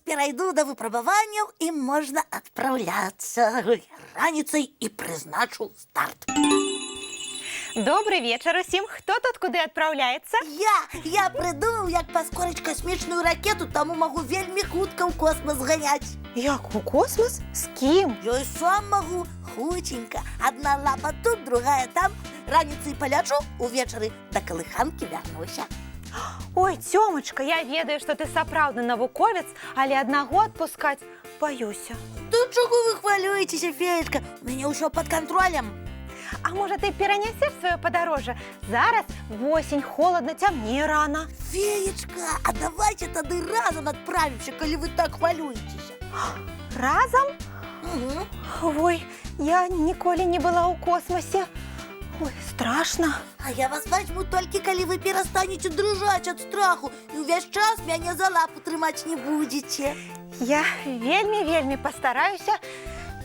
перайду да выпрабаванняў і можна адпраўляцца. Раніцай і прызначу старт. Добрый вечер усім. Хто тут куды адпраўляецца? Я прыдумаў, як паскорыць касмічную ракету, таму магу вельмі хутка ў космас ганяць. Як у космос? З кім? Я і сам магу хутенька. Адна лапа тут, другая там. Раніцай палячу, увечары да калыханкі вярнуся. Ой, Цёмачка, я ведаю, што ты сапраўдны навуковец, але аднаго адпускаць баюся. Тут чаго вы хвалюецеся, феечка? У мяне ўсё пад кантролем. А можа, ты перанясеш сваё падарожжа? Зараз восень, холодна, цямнее рана. Феечка, а давайте тады разам адправімся, калі вы так хвалюецеся. Разам? Угу. Ой, я ніколі не была ў космосе. Ой, страшна. А я вас возьму толькі, калі вы перастанеце дрыжаць ад страху і ўвесь час мяне за лапу трымаць не будзеце. Я вельмі пастараюся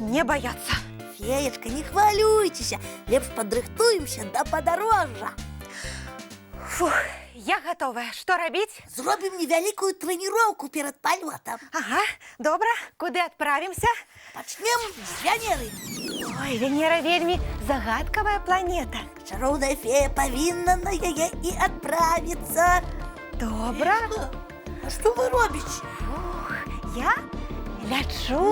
не баяцца. Феечка, не хвалюйцеся, лепш падрыхтуемся да падарожжа. Фух, я гатовая. Што рабіць? Зробім невялікую трэніроўку перад палётам. Ага, добра. Куды адправімся? Пачнем з Венеры. Ой, Венера вельмі загадкавая планета. Чароўная фея павінна на яе і адправіцца. Добра. А што вы робіце? Ух, я лячу.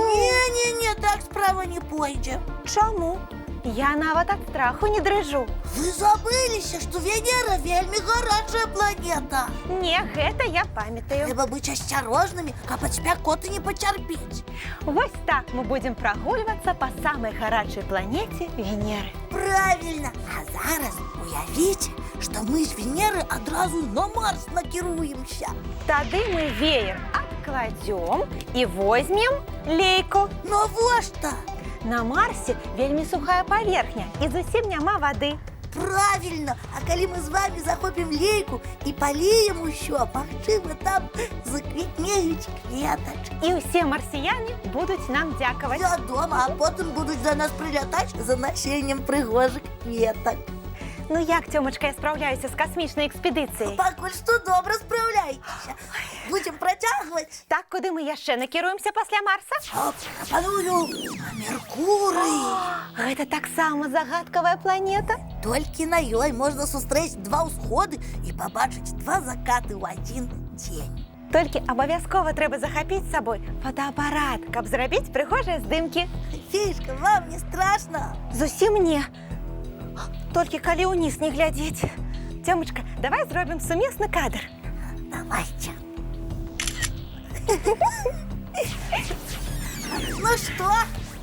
Не, так справа не пойдзе. Чаму? Я нават ад страху не дрыжу. Вы забыліся, што Венера вельмі гарачая планета. Не, гэта я памятаю. Трэба быць асцярожнымі, каб ад спякоты не пацярпець. Вось так мы будзем прагульвацца па самай гарачай планеце Венеры. Правильно. А зараз уявіце, што мы з Венеры адразу на Марс накіруемся. Тады мы веер адкладзём і возьмем лейку. Навошта? На Марсе вельмі сухая паверхня і зусім няма вады. Правильно. А калі мы з вами захопім лейку і паліем усё, магчыма, там заквітнеюць кветачкі. І ўсе марсіяне будуць нам дзякаваць. Вядома, а потым будуць да нас прылятаць за насеннем прыгожых кветак. Ну як, Цёмачка, я спраўляюся з касмічнай экспедыцыяй? Пакуль што добра спраўляецеся. Будзем працягваць. Так, куды мы яшчэ накіруемся пасля Марса? Прапаную на Меркурый. Гэта таксама загадкавая планета. Толькі на ёй можна сустрэць два ўсходы і пабачыць два закаты ў адзін дзень. Толькі абавязкова трэба захапіць з сабой фотоапарат, каб зрабіць прыгожыя здымкі. Феечка, вам не страшна? Зусім не. Толькі калі ўніз не глядзець. Цёмачка, давай зробім сумесны кадр. Давайте. Ну што,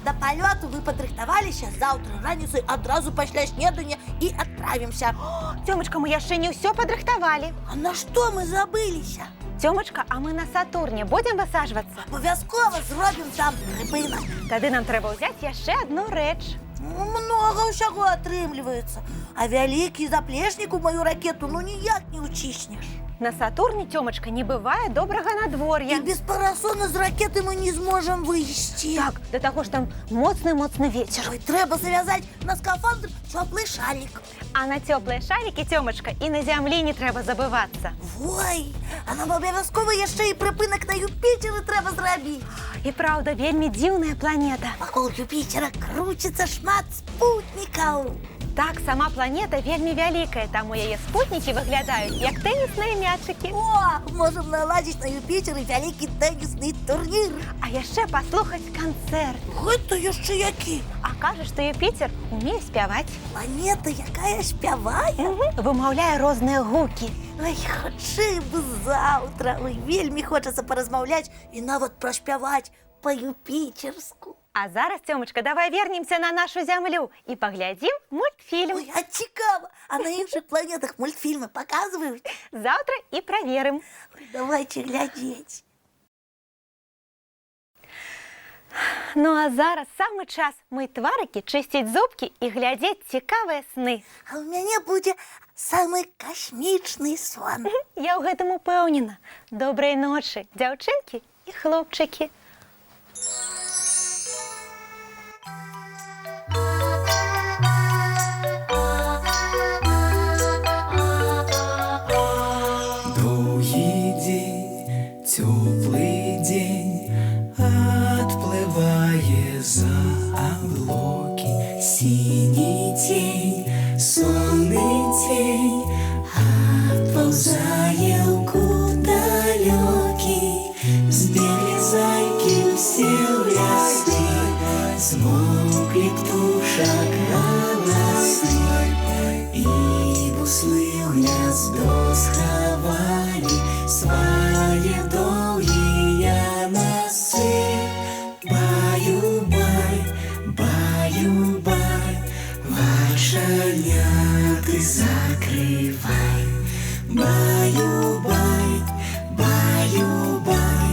да палёту вы падрыхтаваліся, заўтра раніцай адразу пасля снедання і адправімся. Цёмачка, мы яшчэ не ўсё падрыхтавалі. А на што мы забыліся? Цёмачка, а мы на Сатурне будзем высаджвацца? Абавязкова зробім там прыпынак. Тады нам трэба ўзяць яшчэ адну рэч. Многа ўсяго атрымліваецца. А вялікі заплечнік у маю ракету ніяк не ўціснеш. На Сатурне, Цёмачка, не бывае добрага надвор'я. І без парасона з ракеты мы не зможам выйсці. Так, да таго ж там моцны вецер. Ой, трэба завязаць на скафандр цёплы шалік. А на цёплыя шалікі, Цёмачка, і на зямлі не трэба забывацца. Ой, а нам абавязкова яшчэ і прыпынак на Юпітері трэба зрабіць. І праўда, вельмі дзіўная планета. Вакол Юпітера круціцца шмат спутнікаў. Так, сама планета вельмі вялікая, таму яе спутнікі выглядаюць як тэнісныя мячыкі. О, можам наладзіць на Юпітері вялікі тэнісны турнір. А яшчэ паслухаць канцэрт. Гэта яшчэ які? А кажа, што Юпітер умее спяваць. Планета, якая спявае? Вымаўляе розныя гукі. Ой, хутчэй бы заўтра. Ой, вельмі хочацца паразмаўляць і нават праспяваць па-юпіцерску. А зараз, Цёмачка, давай вернемся на нашу зямлю і паглядзім мультфільм. Ой, а цікава, а на іншых планетах мультфільмы паказваюць? Заўтра і праверым. Ой, давайте глядзець. Ну а зараз самы час мыць тварыкі, чысціць зубкі і глядзець цікавыя сны. А ў мяне будзе самы касмічны сон. Я ў гэтым упэўнена. Добрай ночы, дзяўчынкі і хлопчыкі. Довгий день, теплый день, Суслы ў гняздо схавалі свае доўгія носы. Баю-бай, баю-бай, вачаняты закрывай. Баю-бай, баю-бай,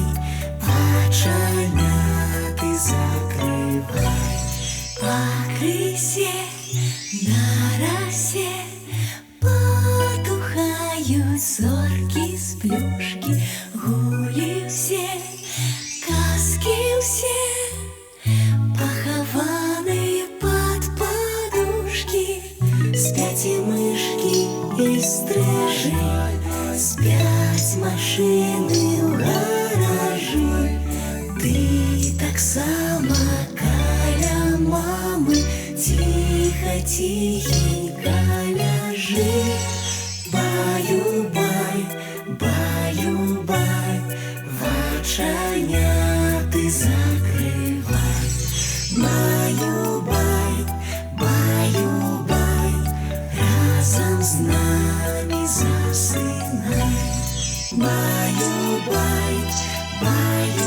вачаняты закрывай. Пакрысе на расе потухают зорки з плюшки, гулі ўсе, казки ўсе, пахаваныя пад падушкі. Спяць і мышкі і стрыжы, спяць машыны ў гаражы. Ты таксама каля мамы ціха-ціхенька ляжы. Баю-бай, баю-бай, вачаняты закрывай. Баю-бай, баю-бай, разом з нами засынай. Баю-бай, баю-бай.